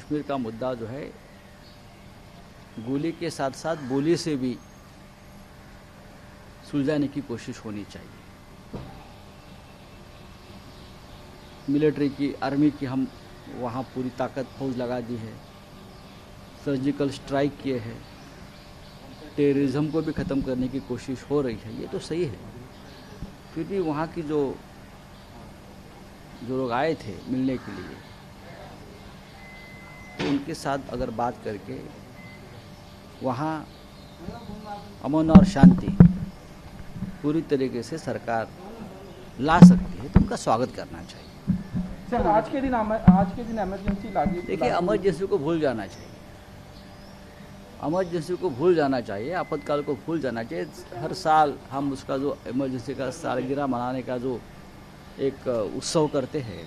कश्मीर का मुद्दा जो है गोली के साथ साथ बोली से भी सुलझाने की कोशिश होनी चाहिए। मिलिट्री की, आर्मी की हम वहाँ पूरी ताकत फौज लगा दी है, सर्जिकल स्ट्राइक किए हैं, टेररिज्म को भी ख़त्म करने की कोशिश हो रही है। ये तो सही है, क्योंकि वहाँ की जो लोग आए थे मिलने के लिए, तो उनके साथ अगर बात करके वहाँ अमन और शांति पूरी तरीके से सरकार ला सकती है, तो उनका स्वागत करना चाहिए। सर, आज के दिन इमरजेंसी लागू, देखिए, इमरजेंसी को भूल जाना चाहिए, इमरजेंसी को भूल जाना चाहिए, आपातकाल को भूल जाना चाहिए। हर साल हम उसका जो इमरजेंसी का सालगिरह मनाने का जो एक उत्सव करते हैं,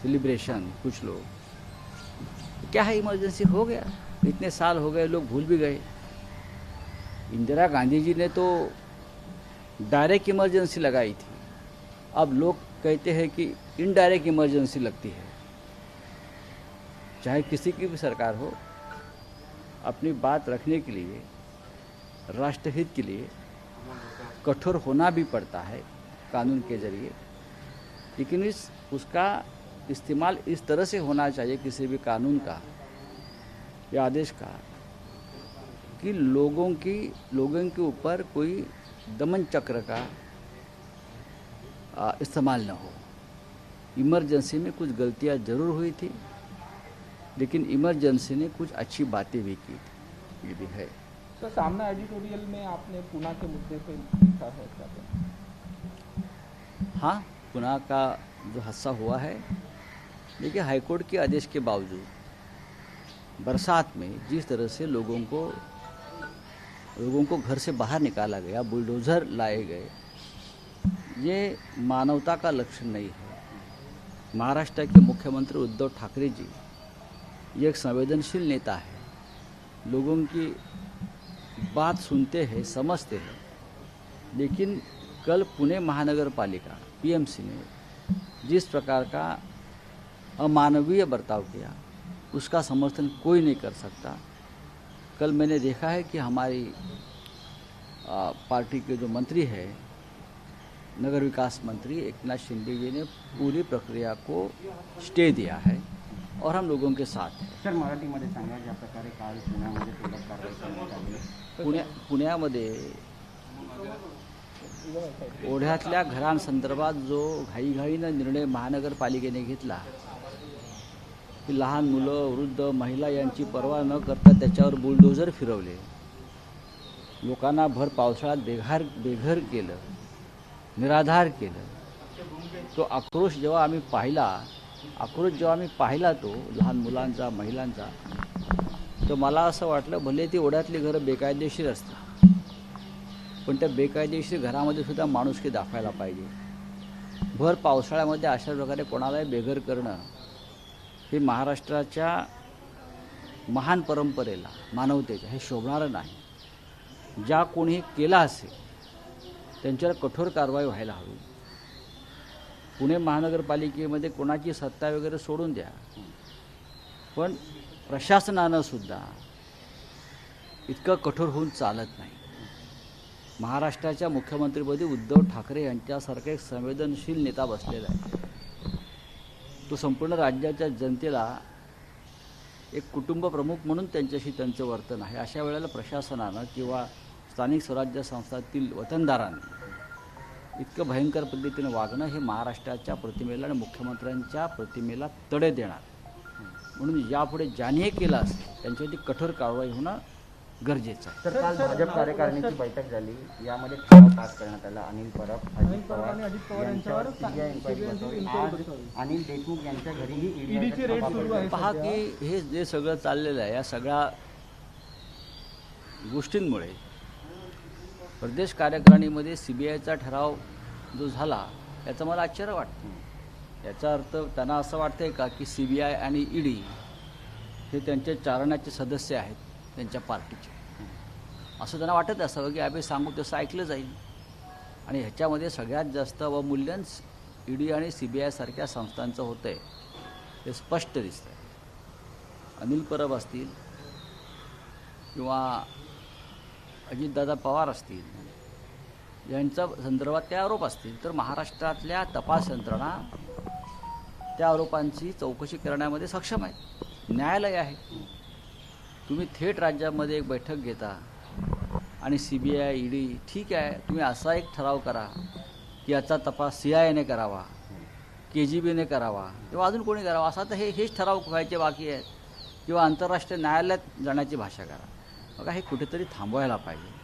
सेलिब्रेशन, कुछ लोग क्या है, इमरजेंसी हो गया, इतने साल हो गए, लोग भूल भी गए। इंदिरा गांधी जी ने तो डायरेक्ट इमरजेंसी लगाई थी, अब लोग कहते हैं कि इनडायरेक्ट इमरजेंसी लगती है। चाहे किसी की भी सरकार हो, अपनी बात रखने के लिए, राष्ट्रहित के लिए कठोर होना भी पड़ता है कानून के जरिए, लेकिन उसका इस्तेमाल इस तरह से होना चाहिए किसी भी कानून का या आदेश का कि लोगों के ऊपर कोई दमन चक्र का इस्तेमाल न हो। इमरजेंसी में कुछ गलतियां जरूर हुई थी, लेकिन इमरजेंसी ने कुछ अच्छी बातें भी की थी, ये भी है। सर, सामना एडिटोरियल में आपने पुणे के मुद्दे पे लिखा है क्या? हाँ, पुणे का जो हादसा हुआ है, देखिए, हाईकोर्ट के आदेश के बावजूद बरसात में जिस तरह से लोगों को घर से बाहर निकाला गया, बुलडोज़र लाए गए, ये मानवता का लक्षण नहीं है। महाराष्ट्र के मुख्यमंत्री उद्धव ठाकरे जी ये एक संवेदनशील नेता है, लोगों की बात सुनते हैं, समझते हैं, लेकिन कल पुणे महानगर पालिका पीएमसी ने जिस प्रकार का अमानवीय बर्ताव किया, उसका समर्थन कोई नहीं कर सकता। कल मैंने देखा है कि हमारी पार्टी के जो मंत्री है, नगर विकास मंत्री एकनाथ शिंदे जी ने पूरी प्रक्रिया को स्टे दिया है और हम लोगों के साथ हैं। सर, मराठीमध्ये सांगा, ज्या प्रकारे काल पुण्यामध्ये ठोक कारवाई करण्यात आली, पुण्यामध्ये ओढ्यातल्या घरांसंदर्भात जो घाईघाईनं निर्णय महानगरपालिकेने घेतला की लहान मुलं, वृद्ध, महिला यांची पर्वा न करता त्याच्यावर बुलडोझर फिरवले, लोकांना भर पावसाळ्यात बेघर केलं, निराधार केलं, तो आक्रोश जेव्हा आम्ही पाहिला तो लहान मुलांचा, महिलांचा, तर मला असं वाटलं, भले ती ओढ्यातली घरं बेकायदेशीर असतात, पण त्या बेकायदेशीर घरामध्ये सुद्धा माणुसकी दाखवायला पाहिजे। भर पावसाळ्यामध्ये अशा प्रकारे कोणालाही बेघर करणं हे महाराष्ट्राच्या महान परंपरेला, मानवतेच्या हे शोभणारं नाही। ज्या कोणी केला असेल त्यांच्यावर कठोर कारवाई व्हायला हवी। पुणे महानगरपालिकेमध्ये कोणाची सत्ता वगैरे सोडून द्या, पण प्रशासनानं सुद्धा इतकं कठोर होऊन चालत नाही। महाराष्ट्राच्या मुख्यमंत्रीपदी उद्धव ठाकरे यांच्यासारखा एक संवेदनशील नेता बसलेला आहे, तो संपूर्ण राज्याच्या जनतेला एक कुटुंब प्रमुख म्हणून त्यांचं वर्तन आहे। अशा वेळेला प्रशासनानं किंवा स्थानिक स्वराज्य संस्थातील वतनदारांनी इतकं भयंकर पद्धतीने वागणं हे महाराष्ट्राच्या प्रतिमेला आणि मुख्यमंत्र्यांच्या प्रतिमेला तडे देणार, म्हणून यापुढे ज्यांनी हे केलं असेल त्यांच्यावरती कठोर कारवाई होणं गरजेचं आहे। तर काल भाजप कार्यकारिणीची बैठक झाली, यामध्ये ठराव पास करण्यात आला। अनिल परब, अजित पवार यांच्यावर सीबीआय इन्क्वायरी बसवली। आज अनिल देशमुख यांच्या घरीही ईडीची रेड सुरू आहे। पहा की हे जे सगळं चाललेलं आहे, या सगळ्या गोष्टींमुळे प्रदेश कार्यकारिणीमध्ये सीबीआयचा ठराव जो झाला याचा मला आश्चर्य वाटतं। याचा अर्थ त्यांना असं वाटतंय का की सीबीआय आणि ईडी हे त्यांचे चारण्याचे सदस्य आहेत त्यांच्या पार्टीचे, असं त्यांना वाटत असावं की आम्ही सांगू तसं ऐकलं जाईल। आणि ह्याच्यामध्ये सगळ्यात जास्त अवमूल्यन ईडी आणि सीबीआय सारख्या संस्थांचं होतं आहे, हे स्पष्ट दिसतं आहे। अनिल परब असतील किंवा अजितदादा पवार असतील यांच्या संदर्भात ते आरोप असतील तर महाराष्ट्रातल्या तपास यंत्रणा त्या आरोपांची चौकशी करण्यामध्ये सक्षम आहेत. न्यायालय आहे. तुम्ही थेट राज्यामध्ये एक बैठक घेता आणि CBI ED ठीक आहे, तुम्ही असा एक ठराव करा की याचा तपास CIAने करावा, KGBने करावा किंवा अजून कोणी करावा, असा तर हेच ठराव व्हायचे बाकी आहेत किंवा आंतरराष्ट्रीय न्यायालयात जाण्याची भाषा करा. बघा हे कुठेतरी थांबवायला पाहिजे.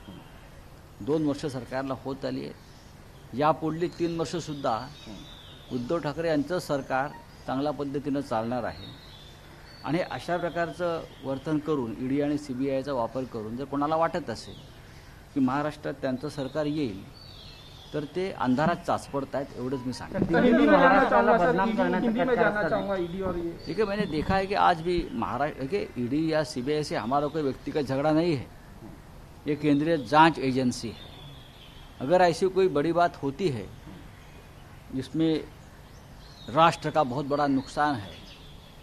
2 वर्ष सरकारला होत आली आहेत. यापुढली 3 वर्षसुद्धा उद्धव ठाकरे यांचं सरकार चांगल्या पद्धतीनं चालणार आहे आणि अशा प्रकारचं वर्तन करून ED आणि CBIचा वापर करून जर कोणाला वाटत असेल की महाराष्ट्रात त्यांचं सरकार येईल तर ते अंधारात चाचपडत आहेत, एवढंच मी सांगेन. हिंदी में जानना चाहूंगा सर, बदनाम करना हिंदी में चाहता जानना है। चाहूंगा ईडी और ये देखिए मैंने देखा है कि आज भी महाराष्ट्र देखिए ED या CBI से हमारा कोई व्यक्तिगत झगड़ा नहीं है. ये केंद्रीय जांच एजेंसी है. अगर ऐसी कोई बड़ी बात होती है जिसमें राष्ट्र का बहुत बड़ा नुकसान है,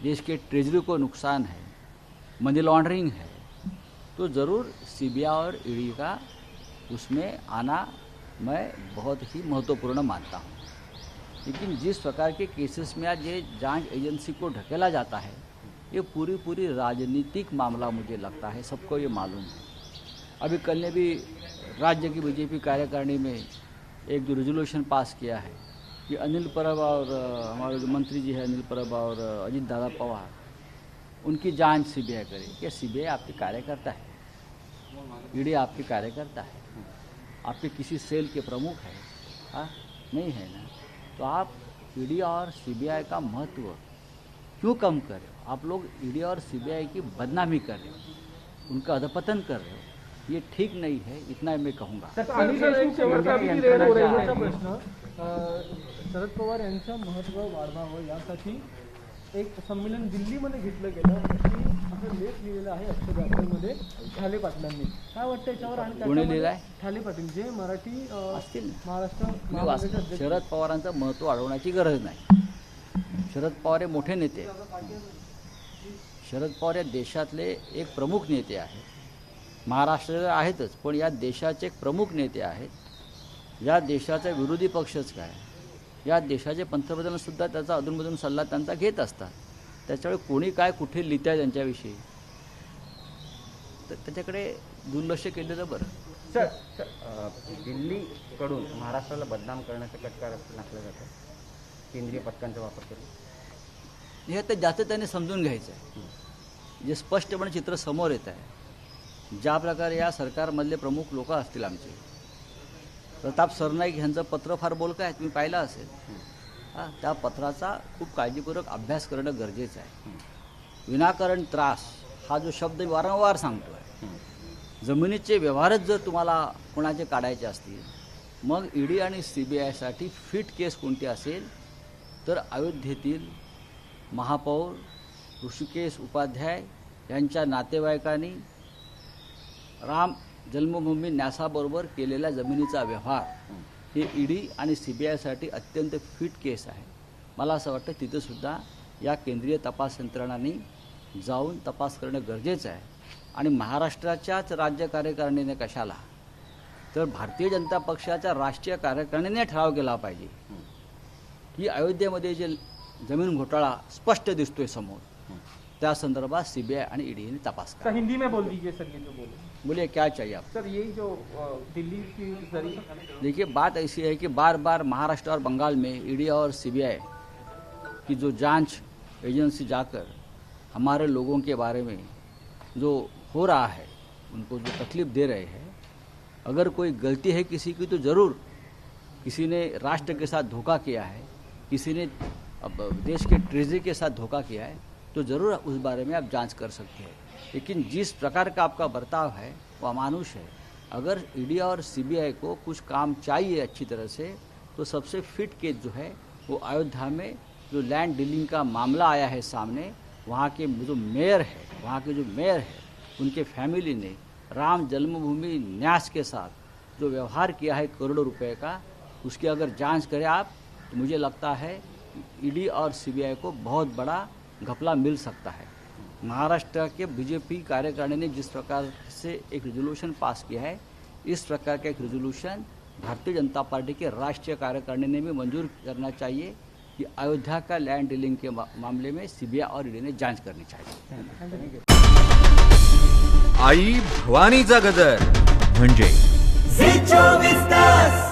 देश के ट्रेजरी को नुकसान है, मनी लॉन्ड्रिंग है, तो ज़रूर CBI और ED का उसमें आना मैं बहुत ही महत्वपूर्ण मानता हूँ. लेकिन जिस प्रकार के केसेस में आज ये जांच एजेंसी को ढकेला जाता है ये पूरी राजनीतिक मामला मुझे लगता है, सबको ये मालूम है. अभी कल ने भी राज्य की BJP कार्यकारिणी में एक जो रेजोल्यूशन पास किया है कि अनिल परब और हमारे जो मंत्री जी हैं अनिल परब और अजित दादा पवार उनकी जांच CBI करे. क्या CBI आपके कार्यकर्ता है? ED आपके कार्यकर्ता है? आपके किसी सेल के प्रमुख है? हाँ नहीं है ना. तो आप ED और CBI का महत्व क्यों कम कर रहे हो? आप लोग ED और CBI की बदनामी कर रहे हो, उनका अधपतन कर रहे हो. ये ठीक नहीं है, इतना मैं कहूँगा. अनिल देशमुख सेवेचा अभी रेड हो रही है. माझा प्रश्न शरद पवार यांचं महत्त्व वाढवावं यासाठी एक संमेलन दिल्लीमध्ये घेतलं गेलं की असं लेख लिहिलेला आहे अक्षरधारमध्ये ठाले पाटलांनी. काय वाटतं याच्यावर? आणि कोणी लिहिलं आहे? ठाले पाटील जे मराठी असतील ना. महाराष्ट्र तुम्ही वाचा. महामंडळाचे अध्यक्ष. शरद पवारांचं महत्त्व वाढवण्याची गरज नाही. शरद पवार हे मोठे नेते आहेत. शरद पवार या देशातले एक प्रमुख नेते आहेत. महाराष्ट्र आहेतच पण या देशाचे एक प्रमुख नेते आहेत. या देशाचा विरोधी पक्षच काय, या देशाचे पंतप्रधानसुद्धा त्याचा अधूनमधून सल्ला त्यांचा घेत असतात. त्याच्यामुळे कोणी काय कुठे लिहितं आहे त्यांच्याविषयी तर त्याच्याकडे दुर्लक्ष केलेलं बरं. सर दिल्लीकडून महाराष्ट्राला बदनाम करण्याचं कटकार नाचलं जातं केंद्रीय पथकांचा वापर करून. हे तर जास्त त्यांनी समजून घ्यायचं आहे. जे स्पष्टपणे चित्र समोर येत आहे. ज्या प्रकारे या सरकारमधले प्रमुख लोक असतील आमचे प्रताप सरनाईक यांचं पत्र फार बोलकं आहे, तुम्ही पाहिलं असेल. त्या पत्राचा खूप काळजीपूर्वक अभ्यास करणं गरजेचं आहे. विनाकारण त्रास हा जो शब्द वारंवार सांगतो आहे. जमिनीचे व्यवहारच जर तुम्हाला कोणाचे काढायचे असतील मग ED आणि CBIसाठी फिट केस कोणती असेल तर अयोध्येतील महापौर ऋषिकेश उपाध्याय यांच्या नातेवाईकांनी राम जन्मभूमी न्यासाबरोबर केलेल्या जमिनीचा व्यवहार हे ED आणि CBIसाठी अत्यंत फिट केस आहे. मला असं वाटतं तिथंसुद्धा या केंद्रीय तपास यंत्रणांनी जाऊन तपास करणं गरजेचं आहे. आणि महाराष्ट्राच्याच राज्य कार्यकारिणीने कशाला तर भारतीय जनता पक्षाच्या राष्ट्रीय कार्यकारिणीने ठराव केला पाहिजे की अयोध्येमध्ये जे जमीन घोटाळा स्पष्ट दिसतोय समोर त्या संदर्भात CBI आणि ED ने तपास सर करा. हिंदी में बोल दीजिए सर ये जो बोले. बोलिए क्या चाहिए आप? सर यही जो दिल्ली की जरिए देखिए बात ऐसी है कि बार बार महाराष्ट्र और बंगाल में ED और CBI की जो जांच एजेंसी जाकर हमारे लोगों के बारे में जो हो रहा है उनको जो तकलीफ दे रहे हैं, अगर कोई गलती है किसी की तो ज़रूर किसी ने राष्ट्र के साथ धोखा किया है, किसी ने अब देश के ट्रेजरी के साथ धोखा किया है तो ज़रूर उस बारे में आप जांच कर सकते हैं. लेकिन जिस प्रकार का आपका बर्ताव है वो अमानुष है. अगर ED और CBI को कुछ काम चाहिए अच्छी तरह से तो सबसे फिट केस जो है वो अयोध्या में जो लैंड डीलिंग का मामला आया है सामने, वहाँ के जो मेयर है उनके फैमिली ने राम जन्मभूमि न्यास के साथ जो व्यवहार किया है करोड़ों रुपए का, उसकी अगर जांच करें आप तो मुझे लगता है ED और CBI को बहुत बड़ा घपला मिल सकता है. महाराष्ट्र के बीजेपी कार्यकारिणी ने जिस प्रकार से एक रेजोल्यूशन पास किया है, इस प्रकार का एक रेजोल्यूशन भारतीय जनता पार्टी के राष्ट्रीय कार्यकारिणी ने भी मंजूर करना चाहिए कि अयोध्या का लैंड डीलिंग के मामले में सीबीआई और ईडी ने जांच करनी चाहिए। आई भवानीचा गजर म्हणजे झी 24 तास.